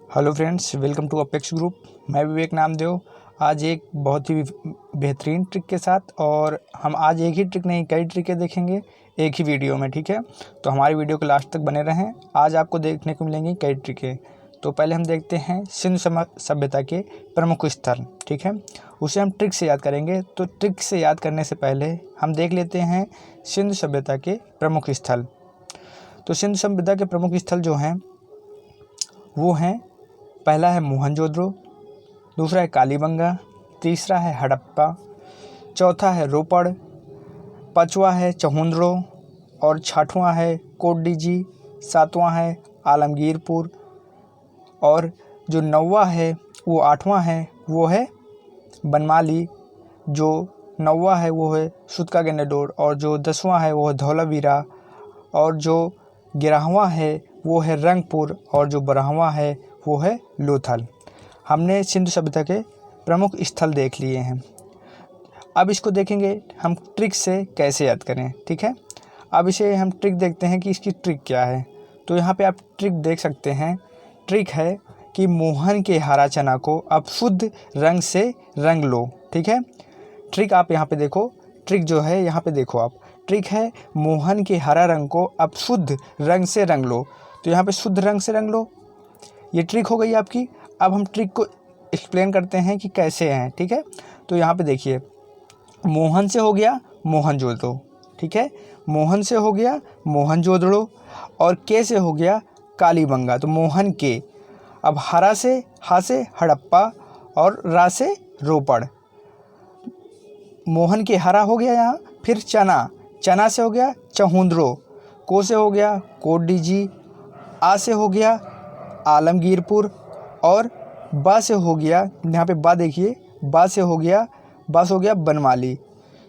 Hello friends, welcome to Apex group. मैं विवेक नामदेव आज एक बहुत ही बेहतरीन ट्रिक के साथ, और हम आज एक ही ट्रिक नहीं कई ट्रिकें देखेंगे एक ही वीडियो में। ठीक है, तो हमारी वीडियो के लास्ट तक बने रहें। आज आपको देखने को मिलेंगी कई ट्रिकें। तो पहले हम देखते हैं सिंधु सभ्यता के प्रमुख स्थल। ठीक है, उसे हम ट्रिक से याद करेंगे। तो ट्रिक से याद करने से पहले हम देख लेते हैं सिंधु सभ्यता के प्रमुख स्थल। तो सिंधु सभ्यता के प्रमुख स्थल जो हैं वो हैं, पहला है मोहनजोदड़ो, दूसरा है कालीबंगा, तीसरा है हड़प्पा, चौथा है रोपड़, पाँचवा है चहुंदड़ो और छठवां है कोटडीजी, सातवां है आलमगीरपुर और जो नौवां है वो आठवां है वो है बनमाली, जो नौवां है वो है सूतका गेंडाडोर और जो 10वां है वो है धौलावीरा और जो 11वां है वो है रंगपुर और जो 12वां है वो है लोथल। हमने सिंधु सभ्यता के प्रमुख स्थल देख लिए हैं। अब इसको देखेंगे हम ट्रिक से कैसे याद करें। ठीक है, अब इसे हम ट्रिक देखते हैं कि इसकी ट्रिक क्या है। तो यहाँ पे आप ट्रिक देख सकते हैं। ट्रिक है कि मोहन के हरा चना को आप शुद्ध रंग से रंग लो। ठीक है, ट्रिक आप यहाँ पे देखो। ट्रिक जो है यहाँ पे देखो आप, ट्रिक है मोहन के हरा रंग को आप शुद्ध रंग से रंग लो। तो यहाँ पे शुद्ध रंग से रंग लो, ये ट्रिक हो गई आपकी। अब हम ट्रिक को एक्सप्लेन करते हैं कि कैसे हैं। ठीक है, तो यहाँ पे देखिए, मोहन से हो गया मोहनजोदड़ो। ठीक है, मोहन से हो गया मोहनजोदड़ो और के से हो गया कालीबंगा। तो मोहन के, अब हरा से हा से हड़प्पा और रा से रोपड़। मोहन के हरा हो गया यहाँ, फिर चना, चना से हो गया चहुंदड़ो, को से हो गया कोटडीजी, आ से हो गया आलमगीरपुर और बा से हो गया, यहाँ पे बा देखिए, बा से हो गया बनमाली,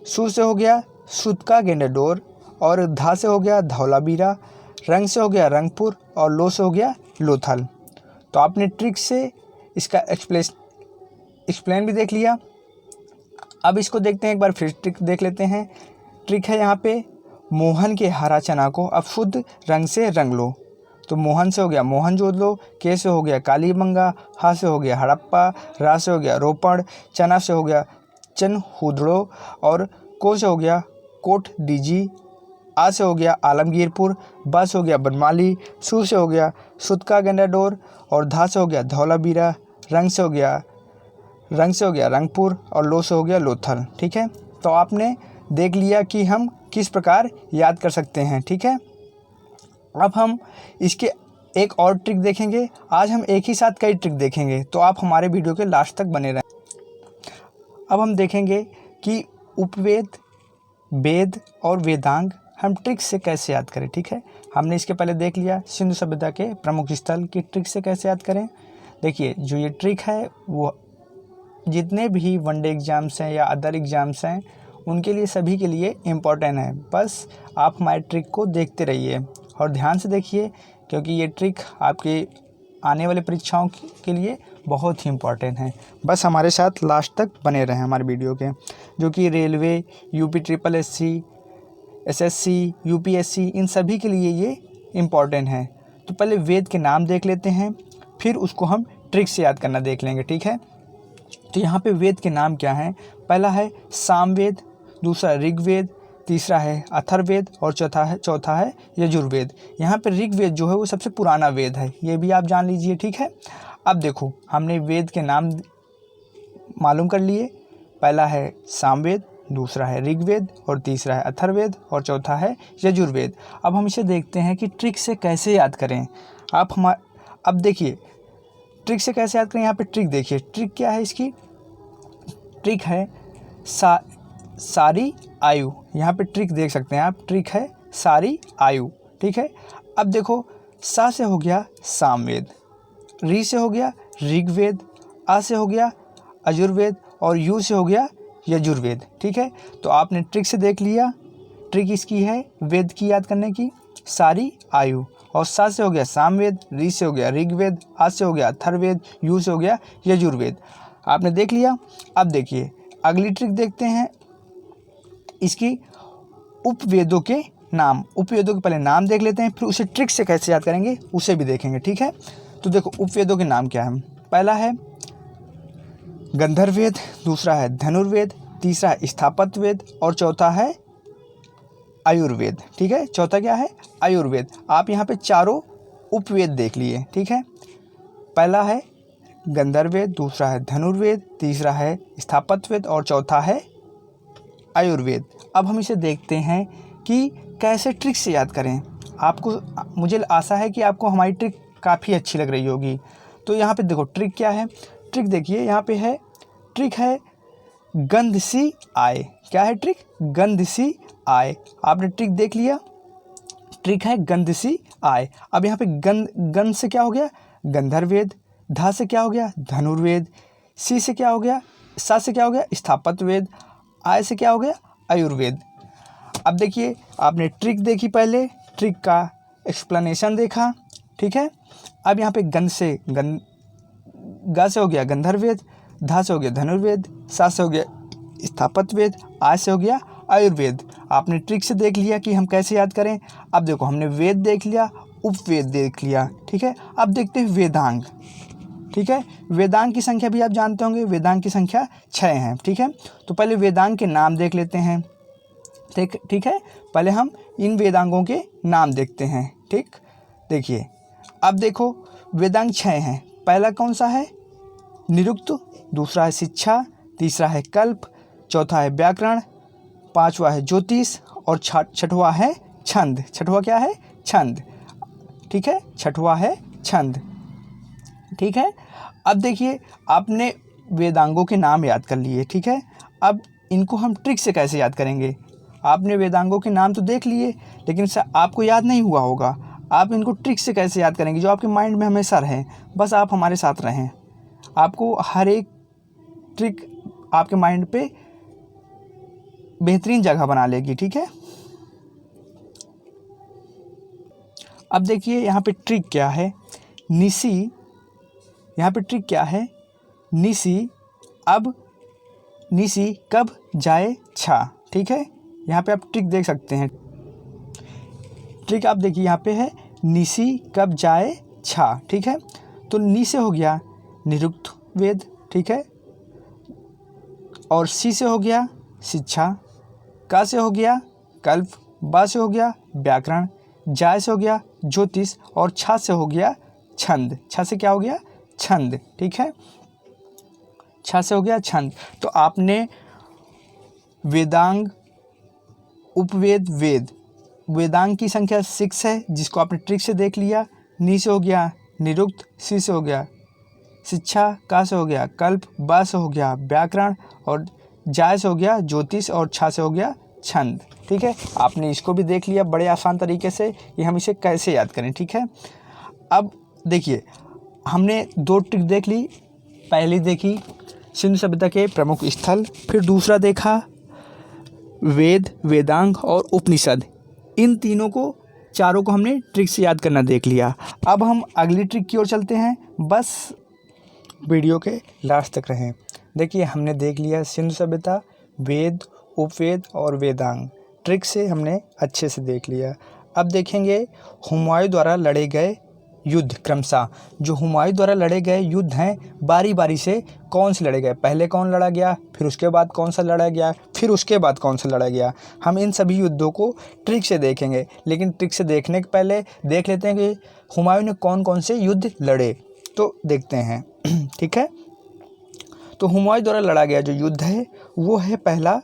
सू से हो गया सूतका गेंडाडोर और धा से हो गया धौलावीरा, रंग से हो गया रंगपुर और लो से हो गया लोथल। तो आपने ट्रिक से इसका एक्सप्लेन भी देख लिया। अब इसको देखते हैं एक बार फिर, ट्रिक देख लेते हैं। ट्रिक है यहाँ पे, मोहन के हरा चना को अब शुद्ध रंग से रंग लो। तो मोहन से हो गया मोहनजोदड़ो, के से हो गया कालीबंगा, हा से हो गया हड़प्पा, रा से हो गया रोपड़, चना से हो गया चनहुदड़ो और को से हो गया कोटडीजी, आ से हो गया आलमगीरपुर, बा से हो गया बनमाली, सू से हो गया सूतका गेंडाडोर और धा से हो गया धौलावीरा, रंग से हो गया रंगपुर और लो से हो गया लोथल। ठीक है, तो आपने देख लिया कि हम किस प्रकार याद कर सकते हैं। ठीक है, अब हम इसके एक और ट्रिक देखेंगे। आज हम एक ही साथ कई ट्रिक देखेंगे, तो आप हमारे वीडियो के लास्ट तक बने रहें। अब हम देखेंगे कि उपवेद, वेद और वेदांग हम ट्रिक से कैसे याद करें। ठीक है, हमने इसके पहले देख लिया सिंधु सभ्यता के प्रमुख स्थल की ट्रिक से कैसे याद करें। देखिए, जो ये ट्रिक है वो जितने भी वनडे एग्ज़ाम्स हैं या अदर एग्ज़ाम्स हैं उनके लिए, सभी के लिए इम्पॉर्टेंट है। बस आप हमारे ट्रिक को देखते रहिए और ध्यान से देखिए, क्योंकि ये ट्रिक आपके आने वाले परीक्षाओं के लिए बहुत ही इम्पॉर्टेंट है। बस हमारे साथ लास्ट तक बने रहें हमारे वीडियो के, जो कि railway, UP SSC, SSC, UPSC, इन सभी के लिए ये इम्पॉर्टेंट है। तो पहले वेद के नाम देख लेते हैं, फिर उसको हम ट्रिक से याद करना देख लेंगे। ठीक है, तो यहाँ पे वेद के नाम क्या हैं। पहला है सामवेद, दूसरा ऋग्वेद, तीसरा है अथर्ववेद और चौथा है यजुर्वेद। यहाँ पे ऋग्वेद जो है वो सबसे पुराना वेद है, ये भी आप जान लीजिए। ठीक है, अब देखो, हमने वेद के नाम मालूम कर लिए। पहला है सामवेद, दूसरा है ऋग्वेद और तीसरा है अथर्ववेद और चौथा है यजुर्वेद। अब हम इसे देखते हैं कि ट्रिक से कैसे याद करें। अब देखिए ट्रिक से कैसे याद करें। यहाँ पे ट्रिक देखिए, ट्रिक क्या है इसकी। ट्रिक है सारी आयु। यहाँ पे ट्रिक देख सकते हैं आप, ट्रिक है सारी आयु। ठीक है, अब देखो, सा से हो गया सामवेद, री से हो गया ऋग्वेद, आ से हो गया अजुर्वेद और यू से हो गया यजुर्वेद। ठीक है, तो आपने ट्रिक से देख लिया। ट्रिक इसकी है वेद की याद करने की, सारी आयु, और सा से हो गया सामवेद, री से हो गया ऋग्वेद, आ से हो गया अथर्ववेद, यू से हो गया यजुर्वेद। आपने देख लिया। अब देखिए अगली ट्रिक देखते हैं इसकी, उपवेदों के नाम। उपवेदों के पहले नाम देख लेते हैं, फिर उसे ट्रिक से कैसे याद करेंगे उसे भी देखेंगे। ठीक है, तो देखो उपवेदों के नाम क्या है। पहला है गंधर्व वेद, दूसरा है धनुर्वेद, तीसरा है स्थापत्य वेद और चौथा है आयुर्वेद। ठीक है, चौथा क्या है? आयुर्वेद। आप यहाँ पे चारों उपवेद देख लिए। ठीक है, पहला है गंधर्व वेद, दूसरा है धनुर्वेद, तीसरा है स्थापत्य वेद और चौथा है आयुर्वेद। अब हम इसे देखते हैं कि कैसे ट्रिक से याद करें। आपको, मुझे आशा है कि आपको हमारी ट्रिक काफ़ी अच्छी लग रही होगी। तो यहाँ पे देखो ट्रिक क्या है। ट्रिक देखिए यहाँ पे है, ट्रिक है गंध सी आए। क्या है ट्रिक? गंध सी आए। आपने ट्रिक देख लिया, ट्रिक है गंध सी आए। अब यहाँ पे गंध से क्या हो गया? गंधर्वेद, धा से क्या हो गया? धनुर्वेद, सी से क्या हो गया? सा से क्या हो गया? स्थापत्य वेद, आय से क्या हो गया? आयुर्वेद। अब देखिए आपने ट्रिक देखी, पहले ट्रिक का एक्सप्लेनेशन देखा। ठीक है, अब यहाँ पे गंध से गा से हो गया गंधर्वेद, धा से हो गया धनुर्वेद, सा से हो गया स्थापत्य वेद, आय से हो गया आयुर्वेद। आपने ट्रिक से देख लिया कि हम कैसे याद करें। अब देखो हमने वेद देख लिया, उपवेद देख लिया। ठीक है, अब देखते हैं वेदांग। ठीक है, वेदांग की संख्या भी आप जानते होंगे, वेदांग की संख्या 6 है। ठीक है, तो पहले वेदांग के नाम देख लेते हैं। ठीक है, पहले हम इन वेदांगों के नाम देखते हैं। ठीक, देखिए अब देखो वेदांग 6 हैं। पहला कौन सा है? निरुक्त, दूसरा है शिक्षा, तीसरा है कल्प, चौथा है व्याकरण, पांचवा है ज्योतिष और छठवा है छंद। छठवा क्या है? छंद। ठीक है, छठवा है छंद। ठीक है, अब देखिए आपने वेदांगों के नाम याद कर लिए। ठीक है, अब इनको हम ट्रिक से कैसे याद करेंगे। आपने वेदांगों के नाम तो देख लिए, लेकिन आपको याद नहीं हुआ होगा। आप इनको ट्रिक से कैसे याद करेंगे जो आपके माइंड में हमेशा रहें। बस आप हमारे साथ रहें, आपको हर एक ट्रिक आपके माइंड पे बेहतरीन जगह बना लेगी। ठीक है, अब देखिए यहाँ पे ट्रिक क्या है। निसी, यहाँ पे ट्रिक क्या है? निसी, अब निसी कब जाए छा। ठीक है, यहाँ पे आप ट्रिक देख सकते हैं। ट्रिक आप देखिए यहाँ पे है निसी कब जाए छा। ठीक है, तो नी से हो गया निरुक्त वेद। ठीक है, और सी से हो गया शिक्षा, का से हो गया कल्प, बा से हो गया व्याकरण, जाय से हो गया ज्योतिष और छा से हो गया छंद। छा से क्या हो गया? छंद। ठीक है, छा से हो गया छंद। तो आपने वेदांग, उपवेद, वेद, वेदांग की संख्या 6 है जिसको आपने ट्रिक से देख लिया। नी से हो गया निरुक्त, सी से हो गया शिक्षा, का से हो गया कल्प, बा से हो गया व्याकरण और जाय से हो गया ज्योतिष और छा से हो गया छंद। ठीक है, आपने इसको भी देख लिया बड़े आसान तरीके से कि हम इसे कैसे याद करें। ठीक है, अब देखिए हमने 2 ट्रिक देख ली। पहली देखी सिंधु सभ्यता के प्रमुख स्थल, फिर दूसरा देखा वेद, वेदांग और उपनिषद। इन तीनों को, चारों को हमने ट्रिक से याद करना देख लिया। अब हम अगली ट्रिक की ओर चलते हैं। बस वीडियो के लास्ट तक रहें। देखिए हमने देख लिया सिंधु सभ्यता, वेद, उपवेद और वेदांग। ट्रिक से हमने अच्छे से देख लिया। अब देखेंगे हुमायूं द्वारा लड़े गए युद्ध। क्रमशः जो हुमायूं द्वारा लड़े गए युद्ध हैं, बारी बारी से कौन से लड़े गए, पहले कौन लड़ा गया, फिर उसके बाद कौन सा लड़ा गया, फिर उसके बाद कौन सा लड़ा गया। हम इन सभी युद्धों को ट्रिक से देखेंगे, लेकिन ट्रिक से देखने के पहले देख लेते हैं कि हुमायूं ने कौन कौन से युद्ध लड़े। तो देखते हैं। ठीक है, तो हुमायूं द्वारा लड़ा गया जो युद्ध है वो है पहला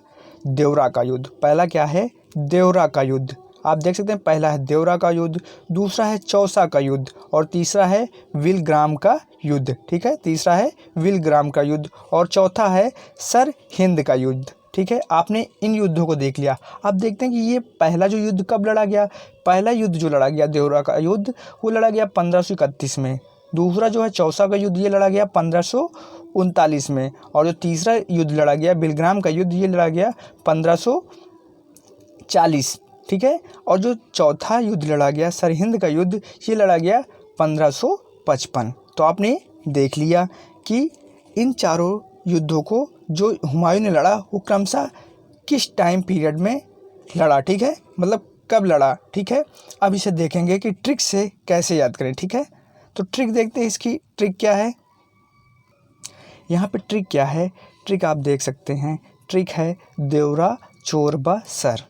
देवरा का युद्ध। पहला क्या है? देवरा का युद्ध। आप देख सकते हैं पहला है देवरा का युद्ध, दूसरा है चौसा का युद्ध और तीसरा है विलग्राम का युद्ध। ठीक है, तीसरा है विलग्राम का युद्ध और चौथा है सरहिंद का युद्ध। ठीक है, आपने इन युद्धों को देख लिया। अब देखते हैं कि ये पहला जो युद्ध कब लड़ा गया। पहला युद्ध जो लड़ा गया देवरा का युद्ध वो लड़ा गया 1531 में। दूसरा जो है चौसा का युद्ध ये लड़ा गया 1539 में और जो तीसरा युद्ध लड़ा गया विलग्राम का युद्ध ये लड़ा गया 1540। ठीक है, और जो चौथा युद्ध लड़ा गया सरहिंद का युद्ध ये लड़ा गया 1555। तो आपने देख लिया कि इन चारों युद्धों को जो हुमायूं ने लड़ा वो क्रमशः किस टाइम पीरियड में लड़ा। ठीक है, मतलब कब लड़ा। ठीक है, अब इसे देखेंगे कि ट्रिक से कैसे याद करें। ठीक है, तो ट्रिक देखते हैं, इसकी ट्रिक क्या है। यहाँ पे ट्रिक क्या है, ट्रिक आप देख सकते हैं, ट्रिक है देवरा चोर ब सर।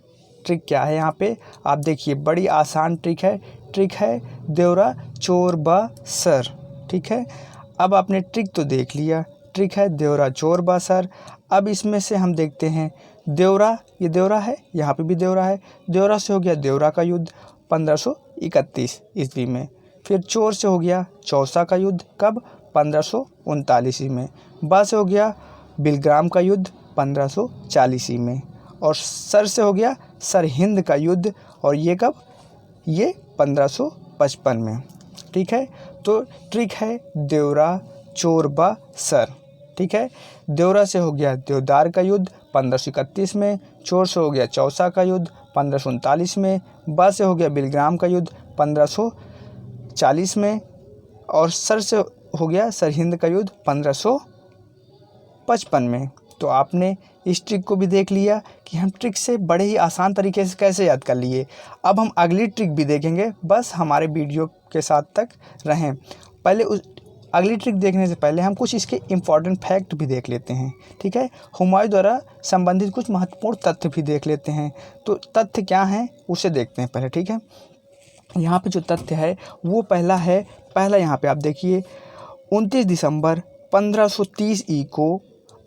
ट्रिक क्या है यहाँ पे आप देखिए, बड़ी आसान ट्रिक है देवरा चोर ब सर। ठीक है, अब आपने ट्रिक तो देख लिया, ट्रिक है देवरा चोर ब सर। अब इसमें से हम देखते हैं देवरा, ये देवरा है, यहाँ पे भी देवरा है, देवरा से हो गया देवरा का युद्ध 1531 ईस्वी में। फिर चोर से हो गया चौसा का युद्ध, कब, 1539 ईस्वी में। बा से हो गया बिलग्राम का युद्ध 1540 ईस्वी में। और सर से हो गया सरहिंद का युद्ध, और ये कब, ये 1555 में। ठीक है, तो ट्रिक है देवरा चोर ब सर। ठीक है, देवरा से हो गया देवदार का युद्ध 1531 में, चोर से हो गया चौसा का युद्ध 1539 में, बा से हो गया बिलग्राम का युद्ध 1540 में, और सर से हो गया सरहिंद का युद्ध 1555 में। तो आपने इस ट्रिक को भी देख लिया कि हम ट्रिक से बड़े ही आसान तरीके से कैसे याद कर लिए। अब हम अगली ट्रिक भी देखेंगे, बस हमारे वीडियो के साथ तक रहें। पहले उस अगली ट्रिक देखने से पहले हम कुछ इसके इम्पॉर्टेंट फैक्ट भी देख लेते हैं। ठीक है, हुमायूं द्वारा संबंधित कुछ महत्वपूर्ण तथ्य भी देख लेते हैं। तो तथ्य क्या हैं उसे देखते हैं पहले। ठीक है, यहाँ पे जो तथ्य है वो पहला यहाँ पे आप देखिए, 29 दिसंबर 1530 ई को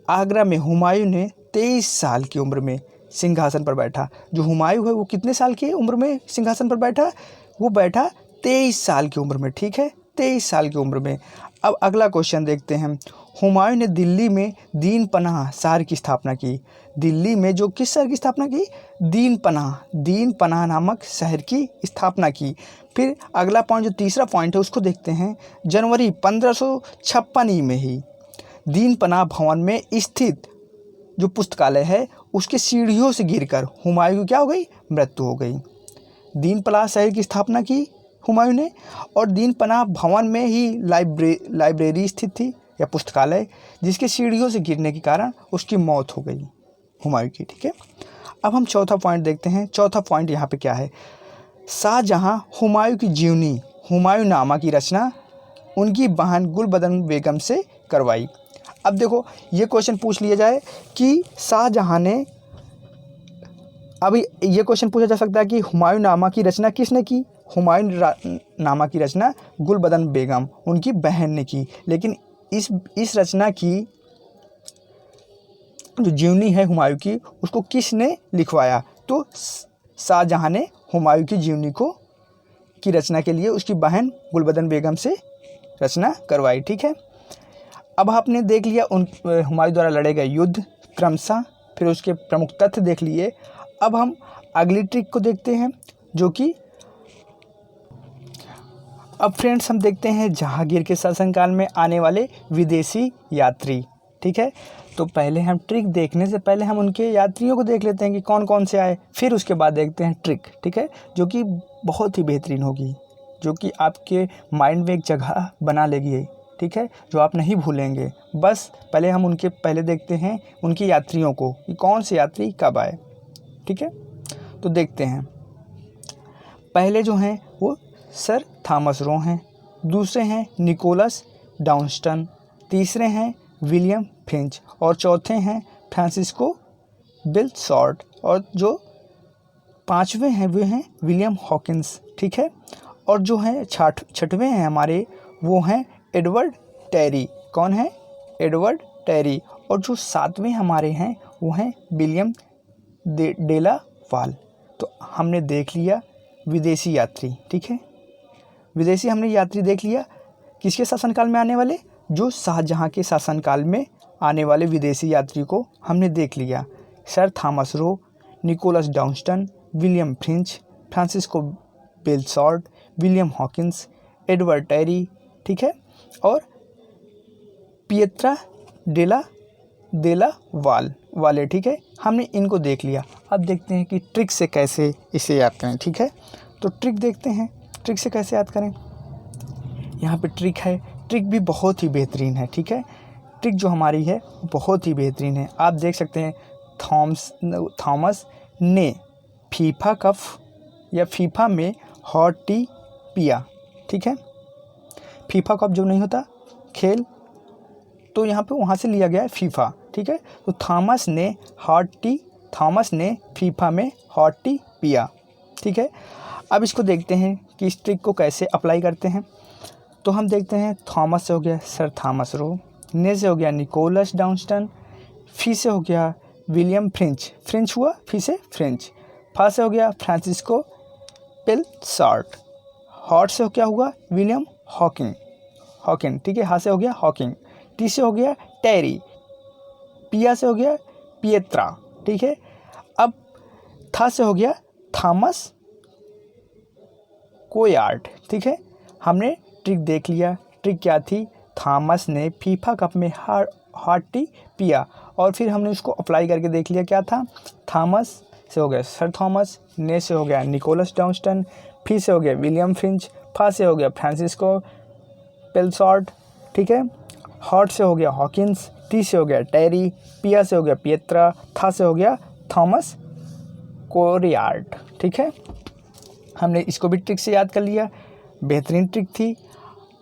आगरा में हुमायूं ने 23 साल की उम्र में सिंहासन पर बैठा। जो हुमायूं है वो कितने साल की उम्र में सिंहासन पर बैठा, वो बैठा 23 साल की उम्र में। ठीक है, 23 साल की उम्र में। अब अगला क्वेश्चन देखते हैं, हुमायूं ने दिल्ली में दीन पनाह शहर की स्थापना की। दिल्ली में जो किस शहर की स्थापना की, दीन पनाह नामक शहर की स्थापना की। फिर अगला पॉइंट, जो तीसरा पॉइंट है उसको देखते हैं, जनवरी 1556 में ही दीन पनाह भवन में स्थित जो पुस्तकालय है उसके सीढ़ियों से गिरकर हुमायूं की क्या हो गई, मृत्यु हो गई। दीन पनाह शहर की स्थापना की हुमायूं ने, और दीन पनाह भवन में ही लाइब्रेरी स्थित थी या पुस्तकालय, जिसके सीढ़ियों से गिरने के कारण उसकी मौत हो गई हुमायूं की। ठीक है, अब हम चौथा पॉइंट देखते हैं। चौथा पॉइंट यहाँ पे क्या है, शाहजहां हुमायूं की जीवनी हुमायूंनामा की रचना उनकी बहन गुलबदन बेगम से करवाई। अब देखो, ये क्वेश्चन पूछ लिया जाए कि शाहजहां ने, अभी ये क्वेश्चन पूछा जा सकता है कि हुमायूंनामा की रचना किसने की, हुमायूंनामा की रचना गुलबदन बेगम उनकी बहन ने की। लेकिन इस रचना की जो जीवनी है हुमायूं की, उसको किसने लिखवाया, तो शाहजहां ने हुमायूं की जीवनी की रचना के लिए उसकी बहन गुलबदन बेगम से रचना करवाई। ठीक है, अब आपने देख लिया हुमायूं द्वारा लड़े गए युद्ध क्रमशः, फिर उसके प्रमुख तथ्य देख लिए। अब हम अगली ट्रिक को देखते हैं, जो कि अब फ्रेंड्स हम देखते हैं जहांगीर के शासनकाल में आने वाले विदेशी यात्री। ठीक है, तो पहले हम ट्रिक देखने से पहले हम उनके यात्रियों को देख लेते हैं कि कौन कौन से आए, फिर उसके बाद देखते हैं ट्रिक। ठीक है, जो कि बहुत ही बेहतरीन होगी, जो कि आपके माइंड में एक जगह बना लेगी। ठीक है, जो आप नहीं भूलेंगे। बस पहले हम पहले देखते हैं उनके यात्रियों को कि कौन से यात्री कब आए। ठीक है, तो देखते हैं। पहले जो हैं वो सर थॉमस रो हैं, दूसरे हैं निकोलस डाउनस्टन, तीसरे हैं विलियम फिंच, और चौथे हैं फ्रांसिस्को बिलशॉर्ट, और जो पांचवें हैं वे हैं विलियम हॉकिंस। ठीक है, और जो हैं छठवें हैं हमारे, वो हैं एडवर्ड टेरी। कौन है, एडवर्ड टेरी। और जो सातवें हमारे हैं वो हैं विलियम डेला वाल। तो हमने देख लिया विदेशी यात्री। ठीक है, विदेशी हमने यात्री देख लिया, किसके शासनकाल में आने वाले, जो शाहजहां के शासनकाल में आने वाले विदेशी यात्री को हमने देख लिया। Sir Thomas Roe, Nicholas Downton, William Finch, Francisco Bilshort, William Hawkins, Edward Terry. ठीक है, और पिएत्रा डेला वाले। ठीक है, हमने इनको देख लिया। अब देखते हैं कि ट्रिक से कैसे इसे याद करें। ठीक है, तो ट्रिक देखते हैं, ट्रिक से कैसे याद करें। यहाँ पे ट्रिक है, ट्रिक भी बहुत ही बेहतरीन है। ठीक है, ट्रिक जो हमारी है बहुत ही बेहतरीन है। आप देख सकते हैं थॉमस ने फीफा कप या फीफा में हॉट टी पिया। ठीक है, फीफा कप जो नहीं होता खेल, तो यहाँ पे वहाँ से लिया गया है फीफा, ठीक है। तो थॉमस ने फीफा में हॉट टी पिया, ठीक है। अब इसको देखते हैं कि इस ट्रिक को कैसे अप्लाई करते हैं। तो हम देखते हैं, थॉमस से हो गया सर थॉमस रो, ने से हो गया निकोलस डाउनस्टन, फी से हो गया विलियम फ्रेंच हुआ, फी से फ्रेंच, फा से हो गया फ्रांसिस्को पिलसार्ट, हॉट से क्या हुआ विलियम हॉकिन, ठीक है। हा से हो गया हॉकिंग, टी से हो गया टेरी, पिया से हो गया पिएत्रा, ठीक है। अब था से हो गया थॉमस कोयार्ड, ठीक है। हमने ट्रिक देख लिया, ट्रिक क्या थी, थॉमस ने फीफा कप में हॉट टी पिया, और फिर हमने उसको अप्लाई करके देख लिया, क्या था, थॉमस से हो गया सर थॉमस, ने से हो गया निकोलस डाउनस्टन, फी से हो गया विलियम फ्रिंच, फा से हो गया फ्रांसिस्को पिलसार्ट, ठीक है। हॉट से हो गया हॉकिंस, टी से हो गया टेरी, पिया से हो गया पिएत्रा, था से हो गया थॉमस कोरियार्ड, ठीक है। हमने इसको भी ट्रिक से याद कर लिया, बेहतरीन ट्रिक थी।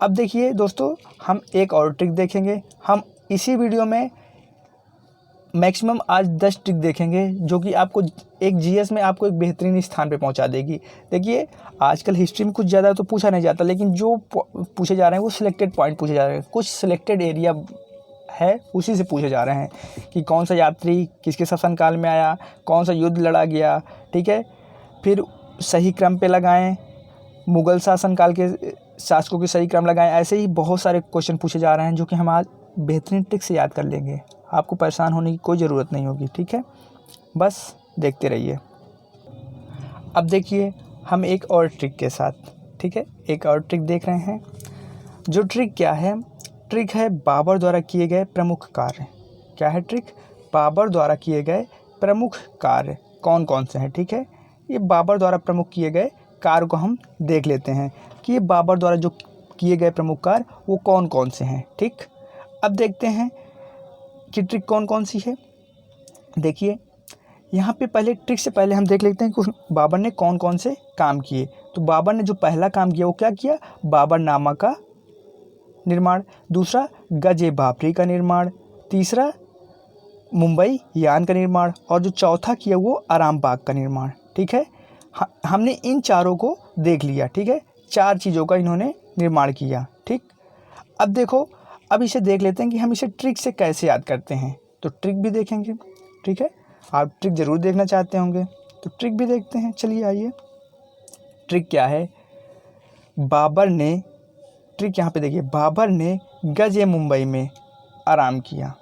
अब देखिए दोस्तों, हम एक और ट्रिक देखेंगे। हम इसी वीडियो में मैक्सिमम आज 10 ट्रिक देखेंगे, जो कि आपको एक जीएस में आपको एक बेहतरीन स्थान पे पहुंचा देगी। देखिए, आजकल हिस्ट्री में कुछ ज़्यादा तो पूछा नहीं जाता, लेकिन जो पूछे जा रहे हैं वो सिलेक्टेड पॉइंट पूछे जा रहे हैं, कुछ सिलेक्टेड एरिया है उसी से पूछे जा रहे हैं कि कौन सा यात्री किसके शासनकाल में आया, कौन सा युद्ध लड़ा गया, ठीक है। फिर सही क्रम पे लगाएं, मुग़ल शासनकाल के शासकों के सही क्रम लगाएं। ऐसे ही बहुत सारे क्वेश्चन पूछे जा रहे हैं, जो कि हम आज बेहतरीन ट्रिक से याद कर लेंगे। आपको परेशान होने की कोई ज़रूरत नहीं होगी, ठीक है। बस देखते रहिए। अब देखिए, हम एक और ट्रिक के साथ, ठीक है, एक और ट्रिक देख रहे हैं। जो ट्रिक क्या है, ट्रिक है बाबर द्वारा किए गए प्रमुख कार्य। क्या है ट्रिक, बाबर द्वारा किए गए प्रमुख कार्य कौन कौन से हैं, ठीक है। ये बाबर द्वारा प्रमुख किए गए कार्य को हम देख लेते हैं कि ये बाबर द्वारा जो किए गए प्रमुख कार्य वो कौन कौन से हैं, ठीक। अब देखते हैं कि ट्रिक कौन कौन सी है। देखिए, यहाँ पे पहले ट्रिक से पहले हम देख लेते हैं कि बाबर ने कौन कौन से काम किए। तो बाबर ने जो पहला काम किया वो क्या किया, बाबरनामा का निर्माण, दूसरा गजे बाबरी का निर्माण, तीसरा मुंबई यान का निर्माण, और जो चौथा किया वो आराम बाग का निर्माण, ठीक है। हमने इन चारों को देख लिया, ठीक है। 4 चीज़ों का इन्होंने निर्माण किया, ठीक। अब देखो, अब इसे देख लेते हैं कि हम इसे ट्रिक से कैसे याद करते हैं। तो ट्रिक भी देखेंगे, ठीक है। आप ट्रिक ज़रूर देखना चाहते होंगे, तो ट्रिक भी देखते हैं। चलिए आइए, ट्रिक क्या है, बाबर ने, ट्रिक यहाँ पे देखिए, बाबर ने गजे मुंबई में आराम किया।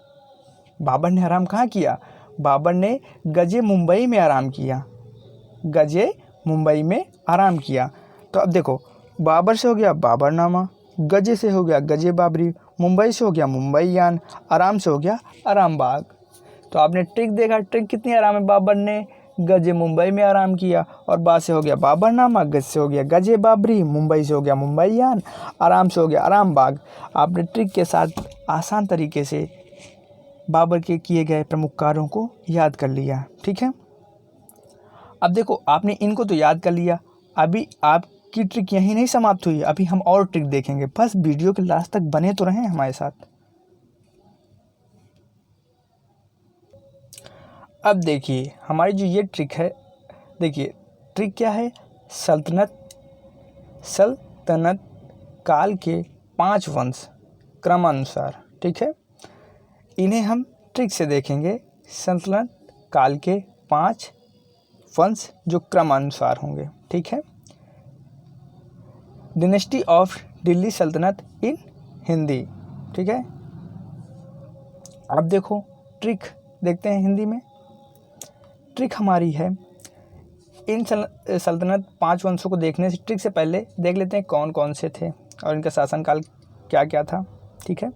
बाबर ने आराम कहाँ किया, बाबर ने गजे मुंबई में आराम किया, गजे मुंबई में आराम किया। तो अब देखो, बाबर से हो गया बाबरनामा, गजे से हो गया गजे बाबरी, मुंबई से हो गया मुंबई यान, आराम से हो गया आराम बाग। तो आपने ट्रिक देखा, ट्रिक कितनी आराम है, बाबर ने गजे मुंबई में आराम किया, और बा से हो गया बाबरनामा, गज से हो गया गजे बाबरी, मुंबई से हो गया मुंबई यान, आराम से हो गया आराम बाग। आपने ट्रिक के साथ आसान तरीके से बाबर के किए गए प्रमुख कार्यों को याद कर लिया, ठीक है। अब देखो, आपने इनको तो याद कर लिया, अभी आपकी ट्रिक यहीं नहीं समाप्त हुई, अभी हम और ट्रिक देखेंगे। बस वीडियो के लास्ट तक बने तो रहें हमारे साथ। अब देखिए, हमारी जो ये ट्रिक है, देखिए ट्रिक क्या है, सल्तनत काल के 5 वंश क्रमानुसार, ठीक है। इन्हें हम ट्रिक से देखेंगे, सल्तनत काल के 5 वंश जो क्रमानुसार होंगे, ठीक है। डिनेस्टी ऑफ दिल्ली सल्तनत इन हिंदी, ठीक है। अब देखो, ट्रिक देखते हैं हिंदी में। ट्रिक हमारी है, इन सल्तनत 5 वंशों को देखने से, ट्रिक से पहले देख लेते हैं कौन कौन से थे और इनका शासनकाल क्या क्या था, ठीक है।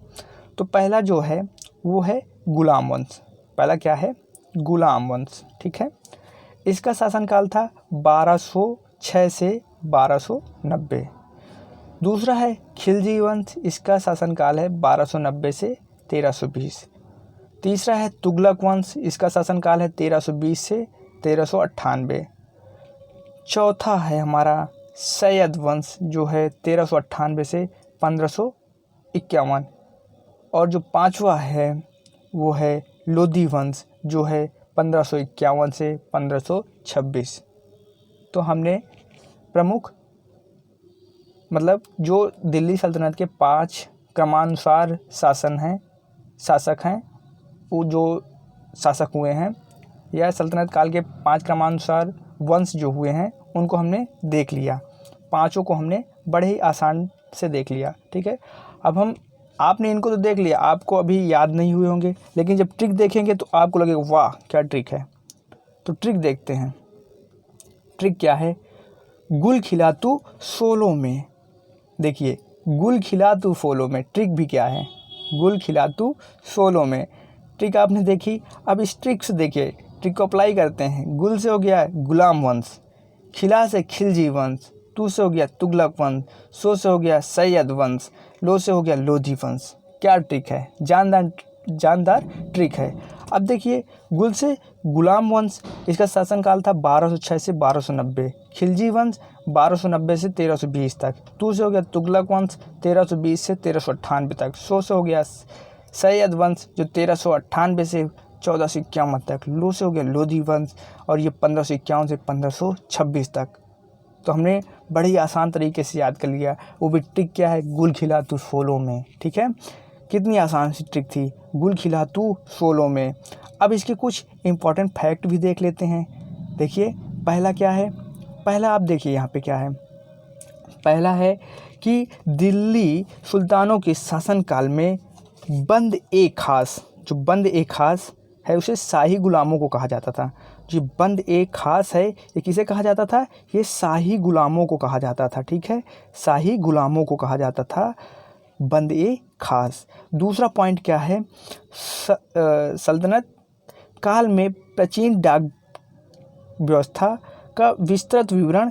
तो पहला जो है वो है गुलाम वंश। पहला क्या है, गुलाम वंश, ठीक है। इसका शासनकाल था 1206 से 1290। दूसरा है खिलजी वंश, इसका शासनकाल है 1290 से 1320। तीसरा है तुगलक वंश, इसका शासनकाल है 1320 से 1398। चौथा है हमारा सैयद वंश, जो है 1398 से 1551। और जो पांचवा है वो है लोधी वंश, जो है 1551 से 1526। तो हमने प्रमुख मतलब जो दिल्ली सल्तनत के 5 क्रमानुसार शासक हैं, वो जो शासक हुए हैं, या सल्तनत काल के 5 क्रमानुसार वंश जो हुए हैं उनको हमने देख लिया। पांचों को हमने बड़े ही आसान से देख लिया। ठीक है, अब आपने इनको तो देख लिया, आपको अभी याद नहीं हुए होंगे, लेकिन जब ट्रिक देखेंगे तो आपको लगेगा वाह क्या ट्रिक है। तो ट्रिक देखते हैं। ट्रिक क्या है? गुल खिला तू सोलो में। देखिए, गुल खिला तू सोलो में, ट्रिक भी क्या है? गुल खिला तू सोलो में। ट्रिक आपने देखी, अब इस ट्रिक से देखिए, ट्रिक को अप्लाई करते हैं। गुल से हो गया गुलाम वंश, खिला से खिलजी वंश, तू से हो गया तुगलक वंश, सो से हो गया सैयद वंश, लो से हो गया लोधी वंश। क्या ट्रिक है? जानदार ट्रिक है। अब देखिए, गुल से गुलाम वंश, इसका शासनकाल था 1206 से 1290। खिलजी वंश 1290 से 1320 तक। तू से हो गया तुगलक वंश 1320 से 1398 तक। सो से हो गया सैयद वंश जो 1398 से 1451 तक। लो से हो गया लोधी वंश और ये 1551 से 1526 तक। तो हमने बड़े ही आसान तरीके से याद कर लिया। वो भी ट्रिक क्या है? गुल खिला तू सोलो में। ठीक है, कितनी आसान सी ट्रिक थी, गुल खिला तू सोलो में। अब इसके कुछ इम्पॉर्टेंट फैक्ट भी देख लेते हैं। देखिए, पहला क्या है? पहला आप देखिए यहाँ पे क्या है। पहला है कि दिल्ली सुल्तानों के शासनकाल में बंद ए खास, जो बंद ए खास है उसे शाही गुलामों को कहा जाता था। जो बंद ए खास है ये किसे कहा जाता था? ये शाही गुलामों को कहा जाता था। ठीक है, शाही गुलामों को कहा जाता था बंद ए खास। दूसरा पॉइंट क्या है? सल्तनत काल में प्राचीन डाक व्यवस्था का विस्तृत विवरण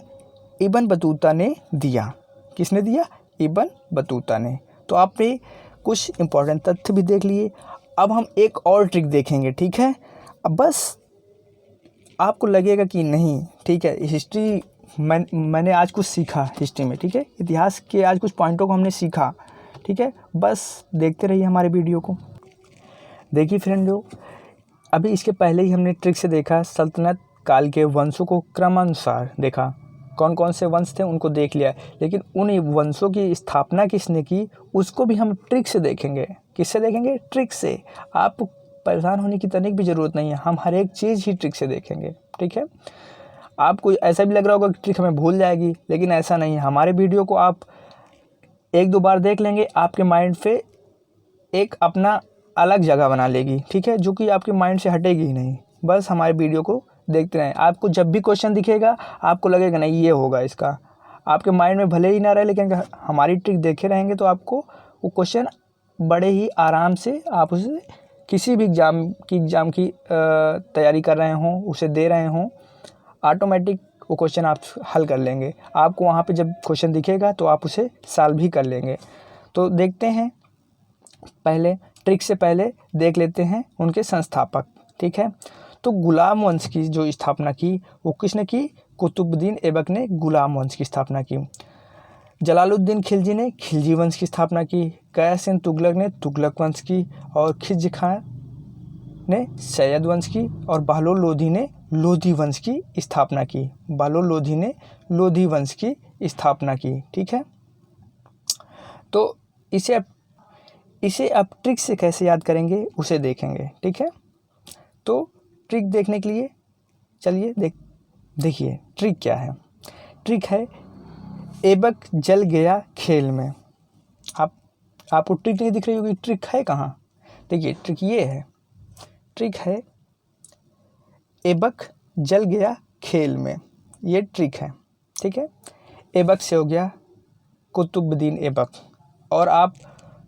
इब्न बतूता ने दिया। किसने दिया? इब्न बतूता ने। तो आपने कुछ इम्पोर्टेंट तथ्य भी देख लिए। अब हम एक और ट्रिक देखेंगे। ठीक है, अब बस आपको लगेगा कि नहीं ठीक है, हिस्ट्री मैंने आज कुछ सीखा हिस्ट्री में। ठीक है, इतिहास के आज कुछ पॉइंटों को हमने सीखा। ठीक है, बस देखते रहिए हमारे वीडियो को। देखिए फ्रेंडों, अभी इसके पहले ही हमने ट्रिक से देखा, सल्तनत काल के वंशों को क्रमानुसार देखा, कौन कौन से वंश थे उनको देख लिया। लेकिन उन वंशों की स्थापना किसने की उसको भी हम ट्रिक से देखेंगे। किससे देखेंगे? ट्रिक से। आप परेशान होने की तनिक भी ज़रूरत नहीं है, हम हर एक चीज़ ही ट्रिक से देखेंगे। ठीक है, आपको ऐसा भी लग रहा होगा कि ट्रिक हमें भूल जाएगी, लेकिन ऐसा नहीं है। हमारे वीडियो को आप 1-2 बार देख लेंगे, आपके माइंड पे एक अपना अलग जगह बना लेगी। ठीक है, जो कि आपके माइंड से हटेगी ही नहीं। बस हमारे वीडियो को देखते रहें। आपको जब भी क्वेश्चन दिखेगा आपको लगेगा नहीं ये होगा इसका, आपके माइंड में भले ही ना रहे, लेकिन हमारी ट्रिक देखे रहेंगे तो आपको वो क्वेश्चन बड़े ही आराम से आप उसे किसी भी एग्ज़ाम की तैयारी कर रहे हों, उसे दे रहे हों, ऑटोमेटिक वो क्वेश्चन आप हल कर लेंगे। आपको वहाँ पे जब क्वेश्चन दिखेगा तो आप उसे सॉल्व भी कर लेंगे। तो देखते हैं, पहले ट्रिक से पहले देख लेते हैं उनके संस्थापक। ठीक है, तो गुलाम वंश की जो स्थापना की वो किसने की? कुतुबुद्दीन ऐबक ने गुलाम वंश की स्थापना की। जलालुद्दीन खिलजी ने खिलजी वंश की स्थापना की। गयासिन तुगलक ने तुगलक वंश की, और खिज खां ने सैयद वंश की, और बहलोल लोधी ने लोधी वंश की स्थापना की। बहलोल लोधी ने लोधी वंश की स्थापना की। ठीक है, तो इसे आप ट्रिक से कैसे याद करेंगे उसे देखेंगे। ठीक है, तो ट्रिक देखने के लिए चलिए देखिए ट्रिक क्या है। ट्रिक है ऐबक जल गया खेल में। आपको ट्रिक नहीं दिख रही होगी, ट्रिक है कहाँ? देखिए ट्रिक ये है, ट्रिक है ऐबक जल गया खेल में, ये ट्रिक है। ठीक है, ऐबक से हो गया कुतुबुद्दीन ऐबक, और आप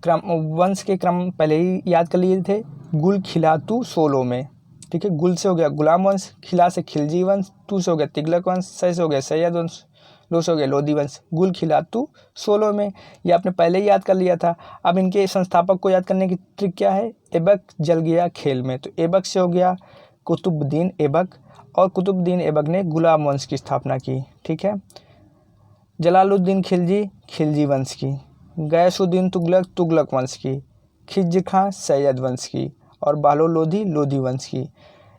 वंश के क्रम पहले ही याद कर लिए थे, गुल खिला तू सोलो में। ठीक है, गुल से हो गया गुलाम वंश, खिला से खिलजी वंश, तू से हो गया तिगलक वंश, सै से हो गया सैयद वंश, लो से हो गया लोधी वंश। गुल खिला तू सोलो में, ये आपने पहले ही याद कर लिया था। अब इनके संस्थापक को याद करने की ट्रिक क्या है? ऐबक जल गया खेल में। तो ऐबक से हो गया कुतुबुद्दीन ऐबक, और कुतुबुद्दीन ऐबक ने गुलाम वंश की स्थापना की। ठीक है, जलालुद्दीन खिलजी खिलजी वंश की, गयासुद्दीन तुगलक तुगलक वंश की, खिज्र खां सैयद वंश की, और बहलोल लोधी लोधी वंश की।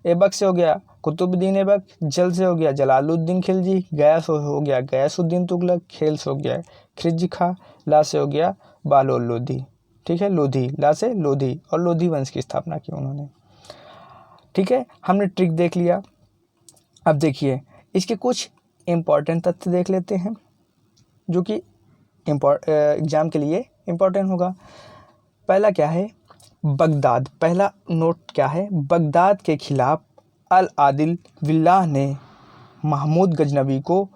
ऐबक से हो गया कुतुबुद्दीन ऐबक, जल से हो गया जलालुद्दीन खिलजी, गया से हो गया गयासुद्दीन तुगलक, खेल से हो गया खिज्र खां, ला से हो गया बहलोल लोधी। ठीक है, लोधी, ला से लोधी, और लोधी वंश की स्थापना की उन्होंने। ठीक है, हमने ट्रिक देख लिया। अब देखिए इसके कुछ इम्पॉर्टेंट तथ्य देख लेते हैं जो कि एग्जाम के लिए इम्पॉर्टेंट होगा। पहला क्या है, बगदाद। पहला नोट क्या है, बगदाद के खिलाफ अल आदिल बिल्लाह ने महमूद गजनवी को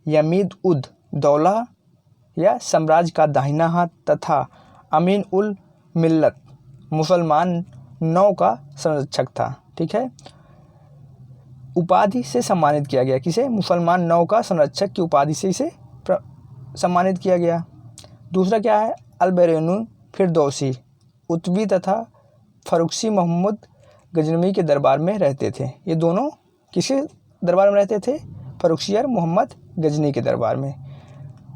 यमीद उद दौला या साम्राज्य का दाहिना हाथ तथा अमीन उल मिल्लत मुसलमान नौ का संरक्षक था। ठीक है, उपाधि से सम्मानित किया गया। किसे, मुसलमान नौ का संरक्षक की उपाधि से इसे सम्मानित किया गया। दूसरा क्या है, अलबरेनू फिरदौसी उत्वी तथा फरुखसी मोहम्मद गजनवी के दरबार में रहते थे। ये दोनों किसके दरबार में रहते थे, फरुखसी और मोहम्मद गजनी के दरबार में।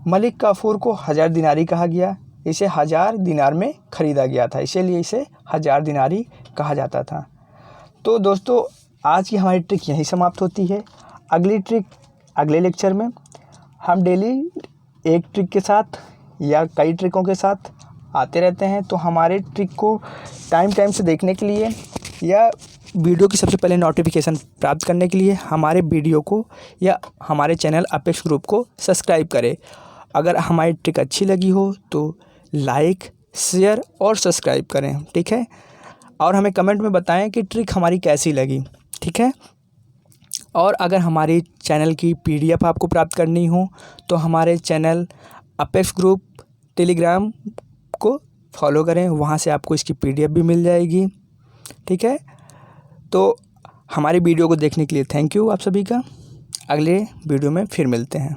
मलिक काफूर को 1000 दिनारी कहा गया, इसे 1000 दिनार में खरीदा गया था, इसीलिए इसे 1000 दिनारी कहा जाता था। तो दोस्तों आज की हमारी ट्रिक यहीं समाप्त होती है। अगली ट्रिक अगले लेक्चर में हम डेली एक ट्रिक के साथ या कई ट्रिकों के साथ आते रहते हैं। तो हमारे ट्रिक को टाइम से देखने के लिए या वीडियो की सबसे पहले नोटिफिकेशन प्राप्त करने के लिए हमारे वीडियो को या हमारे चैनल अपेक्स ग्रुप को सब्सक्राइब करें। अगर हमारी ट्रिक अच्छी लगी हो तो लाइक, शेयर और सब्सक्राइब करें। ठीक है, और हमें कमेंट में बताएं कि ट्रिक हमारी कैसी लगी। ठीक है, और अगर हमारी चैनल की PDF आपको प्राप्त करनी हो तो हमारे चैनल अपेक्स ग्रुप टेलीग्राम को फॉलो करें, वहाँ से आपको इसकी PDF भी मिल जाएगी। ठीक है, तो हमारी वीडियो को देखने के लिए थैंक यू आप सभी का। अगले वीडियो में फिर मिलते हैं।